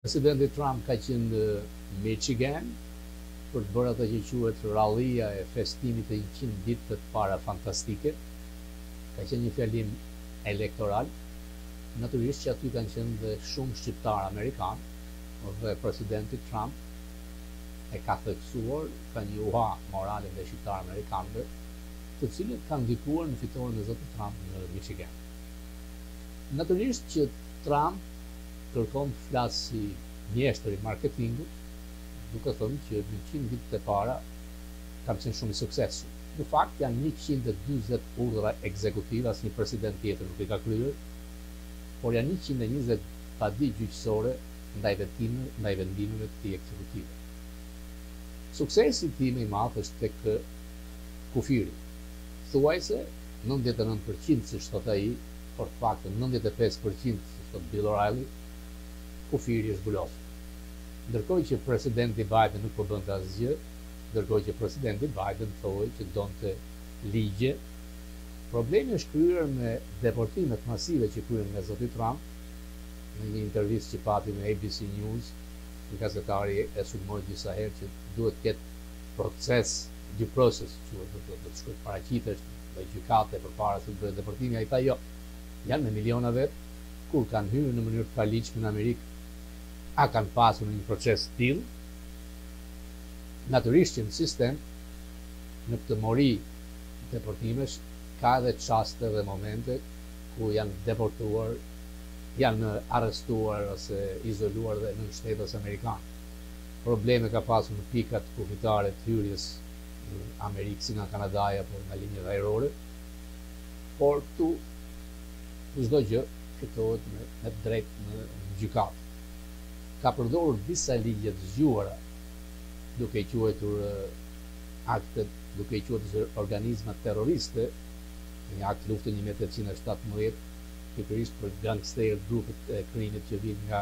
Presidenti Trump ka qenë në Michigan për të bërë ato që quhet rallia e festimit të 100 ditëve të para fantastike. Ka qenë një fjalim elektoral. Natyrisht që aty kanë qenë dhe shumë shqiptarë amerikanë dhe presidenti Trump e ka theksuar ka një uha morale dhe shqiptarë amerikanëve, të cilët kanë ndikuar në fitoren e zotit Trump në Michigan. Natyrisht që Trump kërkon të flasë si mjeshtër i marketingut, duke thënë që në 100 ditët e para kanë qenë shumë i suksesshëm. Në fakt janë 140 urdhra ekzekutive, asnjë president tjetër nuk i ka kryer, por janë 120 padi gjyqësore ndaj vendimeve të këtij ekzekutive. Suksesi tim i madh është tek kufiri. Thuajse 99% siç thot ai, por në fakt 95% siç thot Bill O'Reilly, kufiri është zbulosur. Ndërkohë që presidenti Biden nuk po bënte asgjë, ndërkohë që presidenti Biden thohej që donte ligje. Problemi është kryer me deportimet masive që kryen nga zoti Trump. Në një intervistë që pati me ABC News, një gazetari e sulmoi disa herë që duhet të ketë proces, due process, që do të shkojë paraqitesh në gjykate përpara se të bëhet deportimi. Ai tha jo, janë me miliona vet, kur kanë hyrë në mënyrë të paligjshme në Amerikë, a kanë pasur një proces të tillë. Natyrisht që në sistem, në këtë mori deportimesh, ka edhe çaste dhe momente ku janë deportuar, janë arrestuar ose izoluar dhe në shtetet amerikane. Probleme ka pasur në pikat kufitare të hyrjes në Amerikë, si nga Kanadaja apo nga linjat ajrore, por këtu çdo gjë fitohet me drejt në gjykatë. Ka përdorur disa ligje të zgjuara, duke i quajtur aktet, duke i quajtur organizma terroriste, një akt lufte 1817, pikërisht për gangsterët, grupet e krimit që vinë nga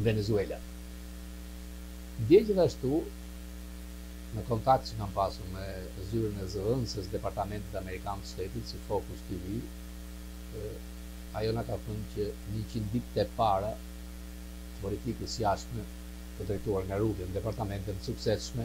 Venezuela. Dje gjithashtu, në kontakt që kam pasur me zyrën e zëvendëses Departamentit Amerikan të Shtetit, si Focus TV, ajo na ka thënë që 100 ditët e para politikës jashtme të drejtuar nga Rusia në departamente të suksesshme